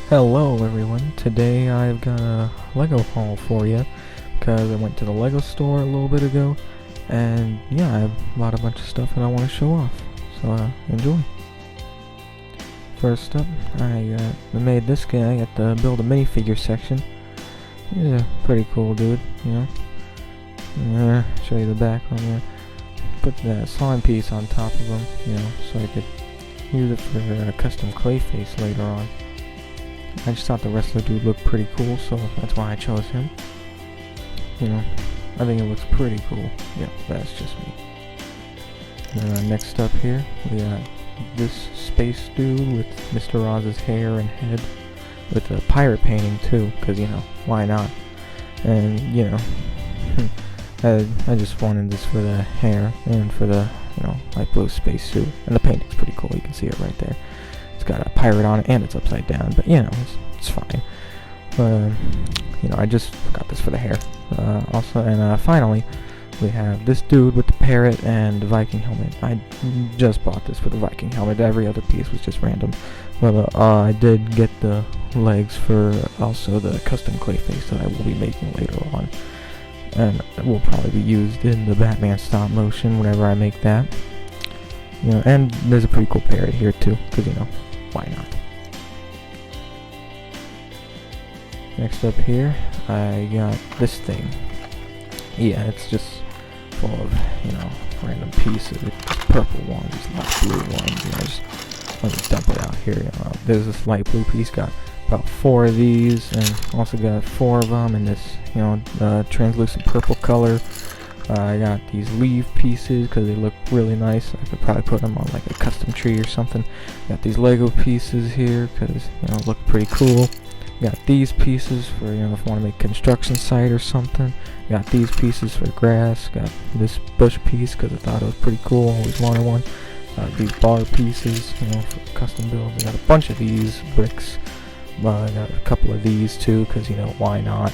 Hello everyone, today I've got a Lego haul for you because I went to the Lego store a little bit ago and yeah, I bought a bunch of stuff that I want to show off, so enjoy. First up, I made this guy at the build a minifigure section. He's a pretty cool dude, you know. Show you the back on there. Put that slime piece on top of him, you know, so I could use it for a custom clay face later on. I just thought the wrestler dude looked pretty cool, so that's why I chose him. You know, I think it looks pretty cool. Yeah, that's just me. Next up here, we got this space dude with Mr. Oz's hair and head, with a pirate painting too, because, you know, why not? And, you know, I just wanted this for the hair and for the, you know, light blue space suit. And the painting's pretty cool, you can see it right there. It's got a pirate on it and it's upside down, but you know, it's fine. You know, I just got this for the hair. Finally, we have this dude with the parrot and the Viking helmet. I just bought this for the Viking helmet. Every other piece was just random. But I did get the legs for also the custom clay face that I will be making later on. And it will probably be used in the Batman stop motion whenever I make that. You know, and there's a pretty cool parrot here too, because, you know, why not? Next up here, I got this thing. Yeah, it's just full of, you know, random pieces. These purple ones, light blue ones. You know, let me dump it out here. You know, there's this light blue piece. Got about 4 of these, and also got 4 of them in this, you know, translucent purple color. I got these leaf pieces because they look really nice. I could probably put them on like a custom tree or something. Got these Lego pieces here because, you know, look pretty cool. Got these pieces for, you know, if you want to make a construction site or something. Got these pieces for grass. Got this bush piece because I thought it was pretty cool. Always wanted one. These bar pieces, you know, for custom builds. I got a bunch of these bricks. I got a couple of these too because, you know, why not?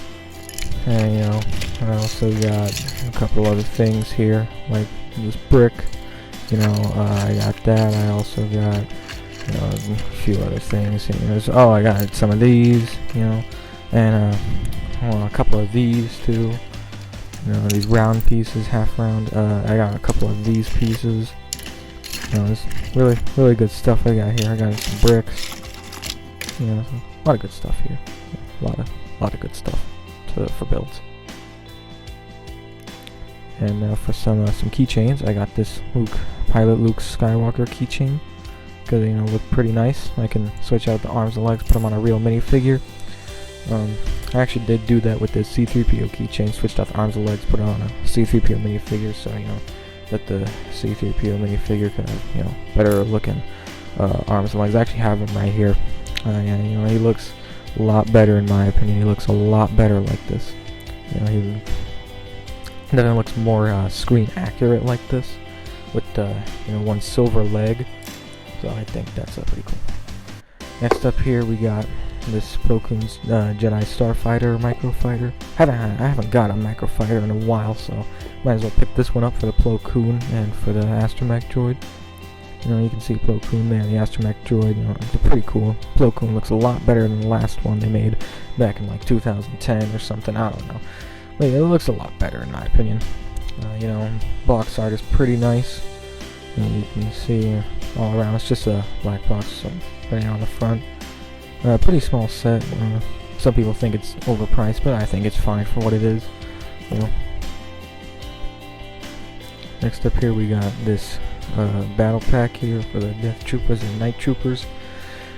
And, you know, I also got a couple other things here, like this brick, you know, I got that. I also got, you know, a few other things. You know, I got some of these, you know, and a couple of these too. You know, these round pieces, half round. I got a couple of these pieces. You know, there's really good stuff I got here. I got some bricks. You know, a lot of good stuff here. A lot of good stuff for builds. And for some keychains, I got this Pilot Luke Skywalker keychain because, you know, look pretty nice. I can switch out the arms and legs, put them on a real minifigure. I actually did do that with this C-3PO keychain. Switched out the arms and legs, put it on a C-3PO minifigure, so, you know, that the C-3PO minifigure could have, you know, better looking arms and legs. I actually have him right here. Yeah, you know, he looks a lot better in my opinion. He looks a lot better like this. You know, he definitely looks more screen accurate like this, with you know, one silver leg. So I think that's pretty cool. Next up here we got this Plo Koon's Jedi Starfighter microfighter. I haven't got a microfighter in a while, so might as well pick this one up for the Plo Koon and for the Astromech droid. You know, you can see Plo Koon there, the Astromech droid. You know, it's pretty cool. Plo Koon looks a lot better than the last one they made back in like 2010 or something. I don't know, but yeah, it looks a lot better in my opinion. You know, box art is pretty nice. You can see all around. It's just a black box right on the front. Pretty small set. Some people think it's overpriced, but I think it's fine for what it is. You know. Next up here we got this battle pack here for the Death Troopers and Night Troopers.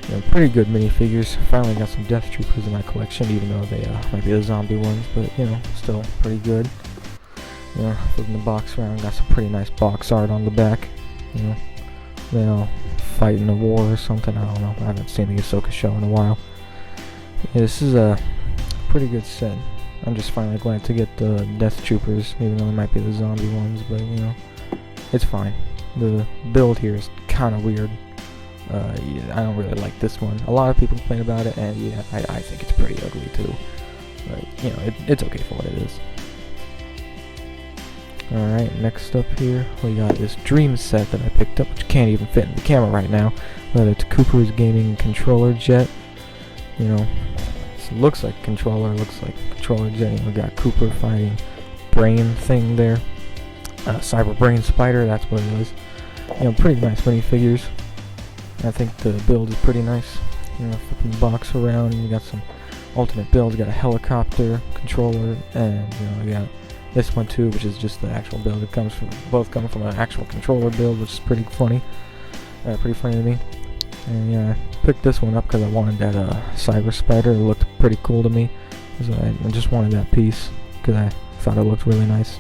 You know, pretty good minifigures. Finally got some Death Troopers in my collection, even though they might be the zombie ones, but, you know, still pretty good. You know, flipping the box around, got some pretty nice box art on the back. You know, they all fight in a war or something. I don't know. I haven't seen the Ahsoka show in a while. Yeah, this is a pretty good set. I'm just finally glad to get the Death Troopers, even though they might be the zombie ones, but, you know, it's fine. The build here is kind of weird. Yeah, I don't really like this one. A lot of people complain about it, and yeah, I think it's pretty ugly too. But, you know, it's okay for what it is. Alright, next up here, we got this Dream set that I picked up, which can't even fit in the camera right now, but it's Cooper's Gaming Controller Jet. You know, this looks like controller. Looks like controller. You know, got Cooper fighting Brain thing there. Cyber Brain Spider. That's what it is. You know, pretty nice minifigures. I think the build is pretty nice. You know, flipping the box around. You got some alternate builds. You got a helicopter controller, and you know, you got this one too, which is just the actual build. It comes from both come from an actual controller build, which is pretty funny. Pretty funny to me. And yeah, I picked this one up because I wanted that Cyber Spider. It looked pretty cool to me. So I just wanted that piece because I thought it looked really nice.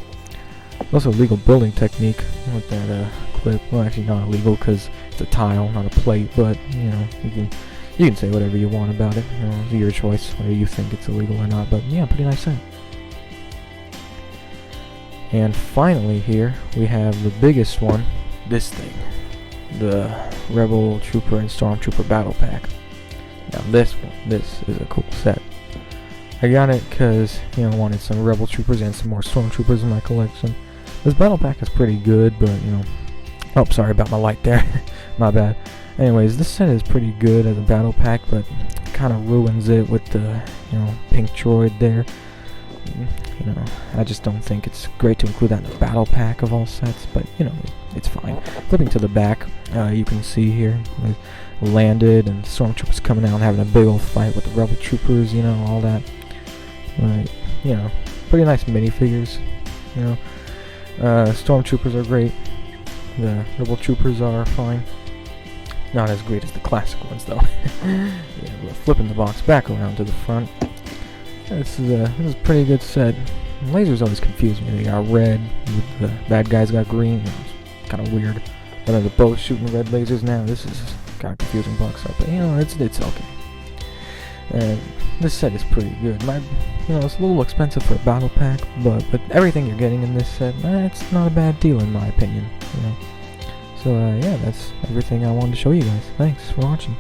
Also, legal building technique with that clip. Well, actually not illegal because it's a tile, not a plate. But you know, you can say whatever you want about it. You know, it's your choice whether you think it's illegal or not. But yeah, pretty nice set. And finally here, we have the biggest one, this thing. The Rebel Trooper and Stormtrooper Battle Pack. Now this is a cool set. I got it because, you know, I wanted some Rebel Troopers and some more Stormtroopers in my collection. This Battle Pack is pretty good, but, you know... Oh, sorry about my light there. My bad. Anyways, this set is pretty good as a Battle Pack, but kind of ruins it with the, you know, pink droid there. You know, I just don't think it's great to include that in the Battle Pack of all sets, but, you know, it's fine. Flipping to the back, you can see here, landed, and Stormtroopers coming out and having a big old fight with the Rebel Troopers, you know, all that. You know, pretty nice minifigures, you know. Stormtroopers are great. The Rebel Troopers are fine. Not as great as the classic ones, though. Yeah, we're flipping the box back around to the front. This is a pretty good set. Lasers always confuse me. They got red, with the bad guys got green. It's kind of weird. But they're both shooting red lasers now. This is kind of confusing box art, but you know, it's okay. And this set is pretty good. You know, it's a little expensive for a battle pack, but everything you're getting in this set, it's not a bad deal in my opinion. You know. So yeah, that's everything I wanted to show you guys. Thanks for watching.